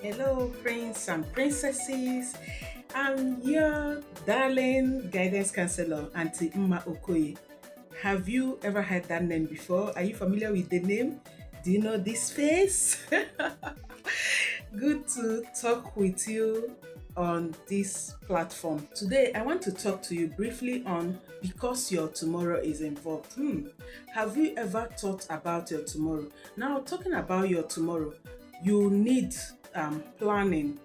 Hello, prince and princesses. I'm your darling guidance counselor, Auntie Mma Okoye. Have you ever heard that name before? Are you familiar with the name? Do you know this face? Good to talk with you on this platform. Today, I want to talk to you briefly on because your tomorrow is involved. Have you ever thought about your tomorrow? Now, talking about your tomorrow, you need planning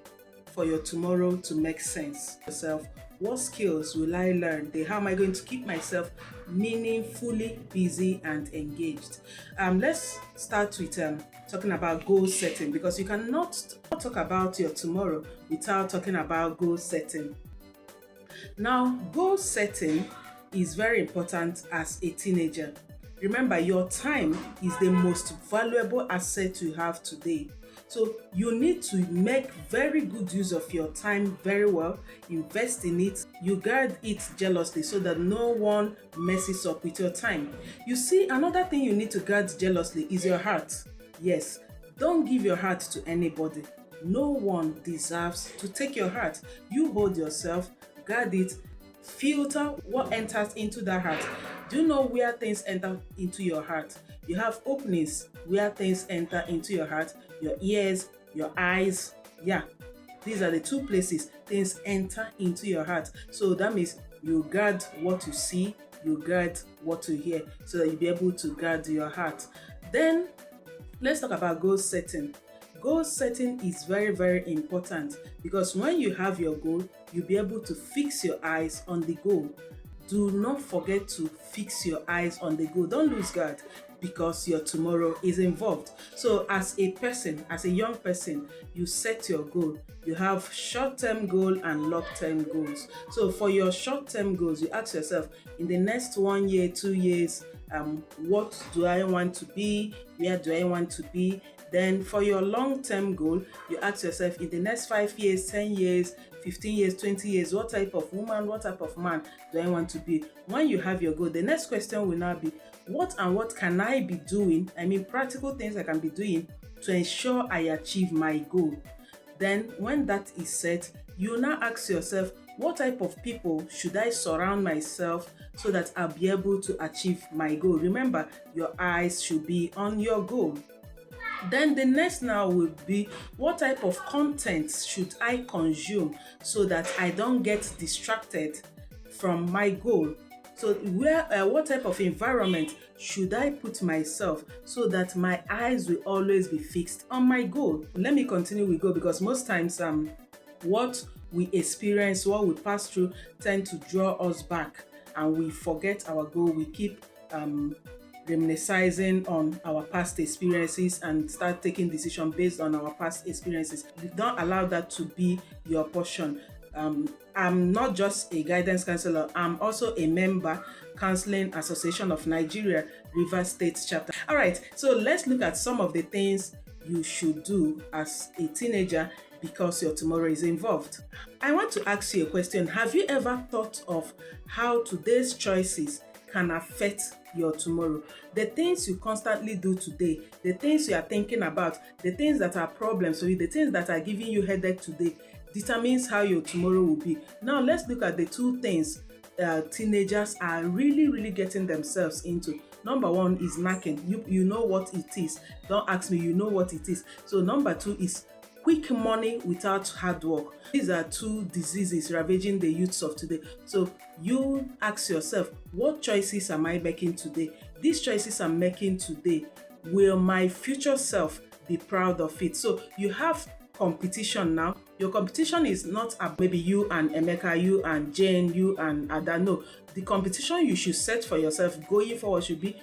for your tomorrow to make sense. Yourself, what skills will I learn? How am I going to keep myself meaningfully busy and engaged? Let's start with talking about goal setting, because you cannot talk about your tomorrow without talking about goal setting. Now, goal setting is very important as a teenager. Remember, your time is the most valuable asset you have today. So you need to make very good use of your time very well, invest in it, you guard it jealously so that no one messes up with your time. You see, another thing you need to guard jealously is your heart. Yes, don't give your heart to anybody. No one deserves to take your heart. You hold yourself, guard it, filter what enters into that heart. Do you know where things enter into your heart? You have openings where things enter into your heart, your ears, your eyes. Yeah, these are the two places things enter into your heart. So that means you guard what you see, you guard what you hear, so that you'll be able to guard your heart. Then let's talk about goal setting. Goal setting is very, very important, because when you have your goal, you'll be able to fix your eyes on the goal. Do not forget to fix your eyes on the goal. Don't lose guard, because your tomorrow is involved. So as a person, as a young person, you set your goal. You have short-term goal and long-term goals. So for your short-term goals, you ask yourself, in the next 1 year, 2 years, what do I want to be? Where do I want to be? Then for your long-term goal, you ask yourself, in the next 5 years, 10 years, 15 years, 20 years, what type of woman, what type of man do I want to be? When you have your goal, the next question will now be, what can I be doing? I mean, practical things I can be doing to ensure I achieve my goal. Then when that is set, you now ask yourself, what type of people should I surround myself so that I'll be able to achieve my goal? Remember, your eyes should be on your goal. Then the next now will be, what type of content should I consume so that I don't get distracted from my goal? So what type of environment should I put myself so that my eyes will always be fixed on my goal? Let me continue with goal, because most times what we experience, what we pass through tend to draw us back, and we forget our goal. We keep reminiscing on our past experiences and start taking decisions based on our past experiences. Don't allow that to be your portion. I'm not just a guidance counselor, I'm also a member, Counseling Association of Nigeria, Rivers State chapter. All right, so let's look at some of the things you should do as a teenager because your tomorrow is involved. I want to ask you a question. Have you ever thought of how today's choices can affect your tomorrow? The things you constantly do today, the things you are thinking about, the things that are problems for you, the things that are giving you headache today, determines how your tomorrow will be. Now let's look at the two things teenagers are really getting themselves into. Number one is knacking. You know what it is. Don't ask me, you know what it is. So number two is quick money without hard work. These are two diseases ravaging the youths of today. So you ask yourself, what choices am I making today? These choices I'm making today, will my future self be proud of it? So you have competition now. Your competition is not maybe you and Emeka, you and Jane, you and Ada. No, the competition you should set for yourself going forward should be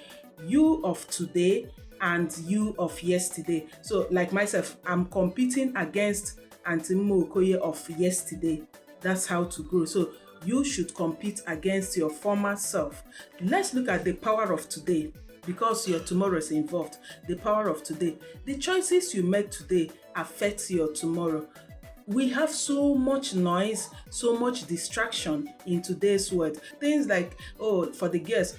you of today and you of yesterday. So like myself, I'm competing against Auntie Mma Okoye of yesterday. That's how to grow. So you should compete against your former self. Let's look at the power of today, because your tomorrow is involved. The power of today. The choices you make today affect your tomorrow. We have so much noise, so much distraction in today's world. Things like, for the girls,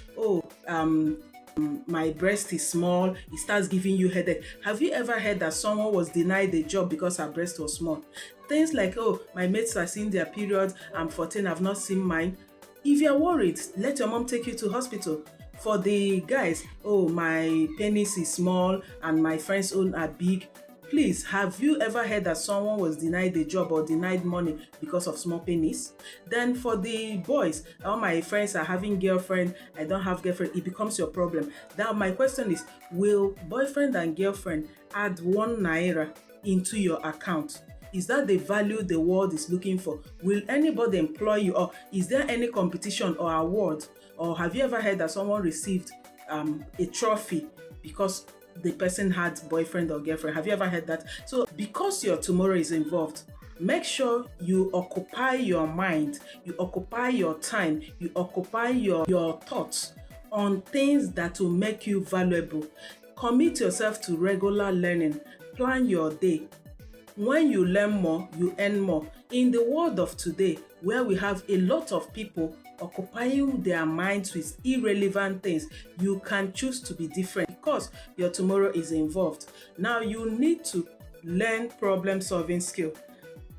my breast is small, it starts giving you headache. Have you ever heard that someone was denied a job because her breast was small? Things like, oh, my mates are seeing their period, I'm 14, I've not seen mine. If you're worried, let your mom take you to hospital. For the guys, oh, my penis is small and my friends' own are big. Please, have you ever heard that someone was denied a job or denied money because of small penis? Then for the boys, all my friends are having girlfriend, I don't have girlfriend, it becomes your problem. Now my question is, will boyfriend and girlfriend add 1 naira into your account? Is that the value the world is looking for? Will anybody employ you, or is there any competition or award? Or have you ever heard that someone received a trophy because the person had boyfriend or girlfriend? Have you ever heard that? So because your tomorrow is involved, make sure you occupy your mind, you occupy your time, you occupy your thoughts on things that will make you valuable. Commit yourself to regular learning. Plan your day. When you learn more, you earn more. In the world of today, where we have a lot of people occupying their minds with irrelevant things, you can choose to be different because your tomorrow is involved. Now you need to learn problem-solving skill.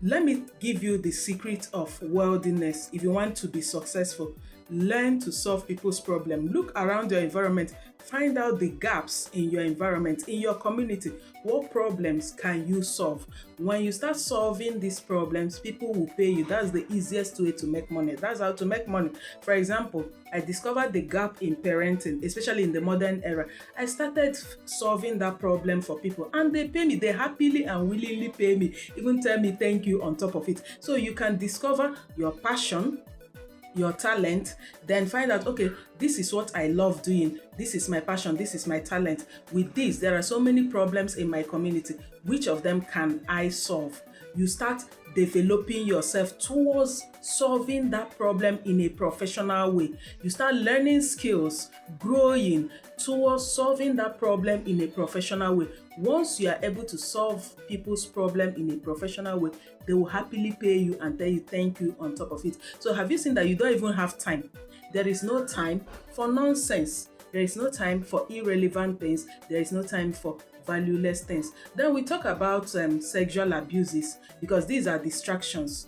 Let me give you the secret of worldliness. If you want to be successful, learn to solve people's problems. Look around your environment. Find out the gaps in your environment, in your community. What problems can you solve? When you start solving these problems, people will pay you. That's the easiest way to make money. That's how to make money. For example, I discovered the gap in parenting, especially in the modern era. I started solving that problem for people and they pay me. They happily and willingly pay me, even tell me thank you on top of it. So you can discover your passion, your talent, then find out, okay, this is what I love doing, this is my passion, this is my talent. With this, there are so many problems in my community. Which of them can I solve? You start developing yourself towards solving that problem in a professional way. You start learning skills, growing towards solving that problem in a professional way. Once you are able to solve people's problem in a professional way, they will happily pay you and tell you thank you on top of it. So have you seen that you don't even have time? There is no time for nonsense. There is no time for irrelevant things. There is no time for valueless things. Then we talk about sexual abuses, because these are distractions.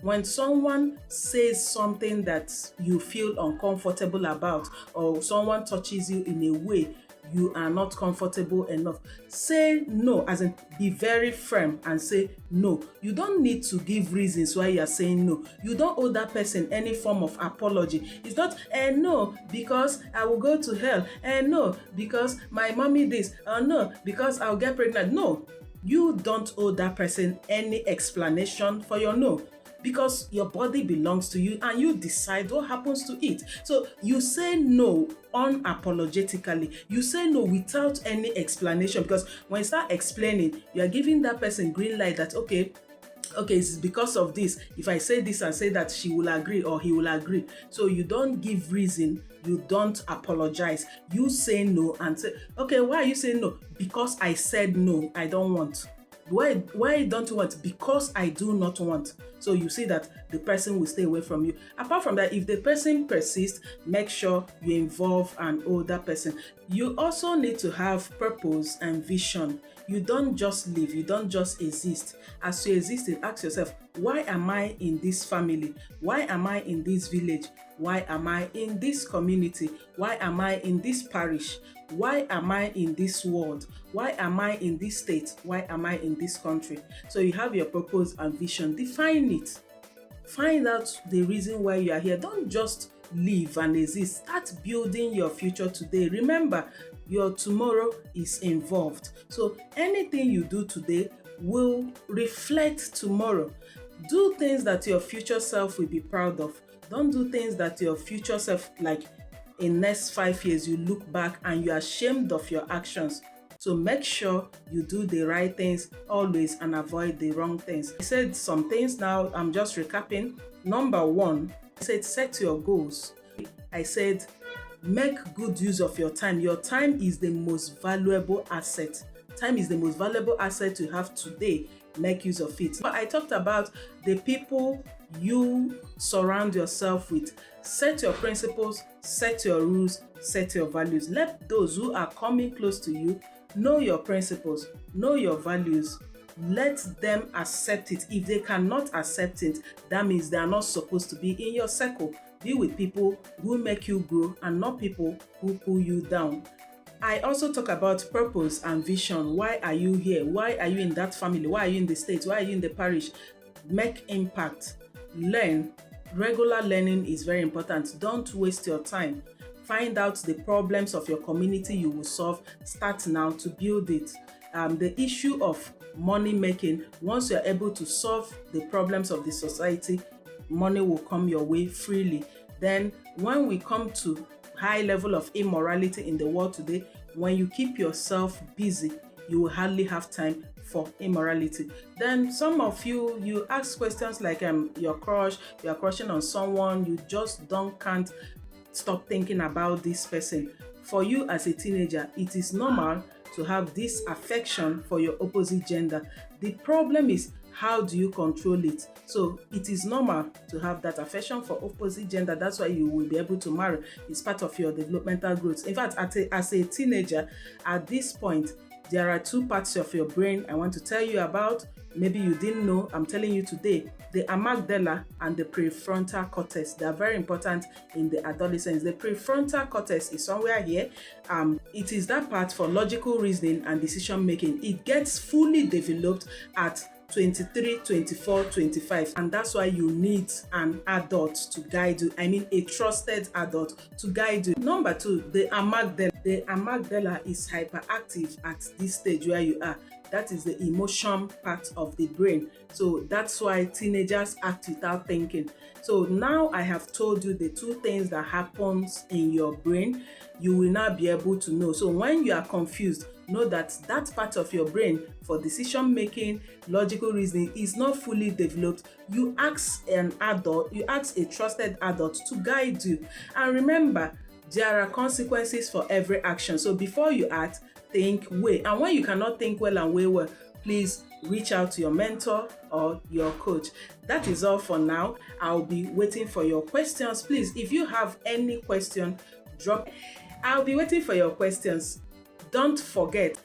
When someone says something that you feel uncomfortable about, or someone touches you in a way you are not comfortable enough, say no, as in be very firm and say no. You don't need to give reasons why you are saying no. You don't owe that person any form of apology. It's not no because I will go to hell, no because my mommy this, no because I'll get pregnant. No, you don't owe that person any explanation for your no, because your body belongs to you and you decide what happens to it. So you say no unapologetically. You say no without any explanation, because when you start explaining, you are giving that person green light that okay, it's because of this. If I say this and say that, she will agree or he will agree. So you don't give reason, you don't apologize. You say no and say, okay, why are you saying no? Because I said no, I don't want. Why don't you want? Because I do not want. So you see that the person will stay away from you. Apart from that, if the person persists, make sure you involve an older person. You also need to have purpose and vision. You don't just live, you don't just exist. As you exist, ask yourself, why am I in this family? Why am I in this village? Why am I in this community? Why am I in this parish? Why am I in this world? Why am I in this state? Why am I in this country? So you have your purpose and vision. Define it. Find out the reason why you are here. Don't just live and exist. Start building your future today. Remember, your tomorrow is involved. So anything you do today will reflect tomorrow. Do things that your future self will be proud of. Don't do things that your future self, like in next 5 years, you look back and you're ashamed of your actions. So make sure you do the right things always and avoid the wrong things. I said some things, now I'm just recapping. Number 1, I said set your goals. I said make good use of your time. Your time is the most valuable asset. Time is the most valuable asset you have today. Make use of it. But I talked about the people you surround yourself with. Set your principles, set your rules, set your values. Let those who are coming close to you know your principles, know your values. Let them accept it. If they cannot accept it, that means they are not supposed to be in your circle. Be with people who make you grow and not people who pull you down. I also talk about purpose and vision. Why are you here? Why are you in that family? Why are you in the States? Why are you in the parish? Make impact. Learn. Regular learning is very important. Don't waste your time. Find out the problems of your community you will solve. Start now to build it. The issue of money making, once you're able to solve the problems of the society, money will come your way freely. Then when we come to high level of immorality in the world today, when you keep yourself busy, you will hardly have time for immorality. Then some of you ask questions like you're crushing on someone, you just can't stop thinking about this person. For you as a teenager, it is normal to have this affection for your opposite gender. The problem is, how do you control it? So it is normal to have that affection for opposite gender. That's why you will be able to marry. It's part of your developmental growth. In fact, as a teenager, at this point, there are two parts of your brain I want to tell you about. Maybe you didn't know, I'm telling you today. The amygdala and the prefrontal cortex, they are very important in the adolescence. The prefrontal cortex is somewhere here. It is that part for logical reasoning and decision making. It gets fully developed at 23, 24, 25, and that's why you need an adult to guide you. I mean, a trusted adult to guide you. Number two, the amygdala. The amygdala is hyperactive at this stage where you are. That is the emotion part of the brain. So that's why teenagers act without thinking. So now I have told you the two things that happens in your brain. You will now be able to know. So when you are confused, know that that part of your brain for decision making, logical reasoning is not fully developed. You ask an adult, you ask a trusted adult to guide you. And remember, there are consequences for every action. So before you act, think, weigh. And when you cannot think well and weigh well, please reach out to your mentor or your coach. That is all for now. I'll be waiting for your questions. Please, if you have any question, drop. I'll be waiting for your questions. Don't forget,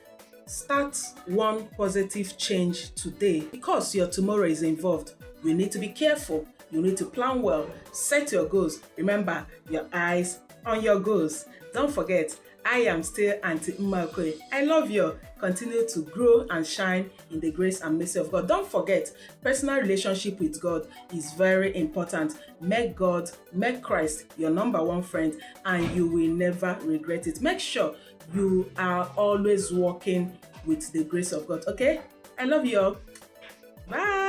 start one positive change today because your tomorrow is involved. You need to be careful. You need to plan well. Set your goals. Remember, your eyes on your goals. Don't forget, I am still Auntie Mma Okoye. I love you. Continue to grow and shine in the grace and mercy of God. Don't forget, personal relationship with God is very important. Make God, make Christ your number one friend, and you will never regret it. Make sure you are always walking with the grace of God. Okay? I love you all. Bye.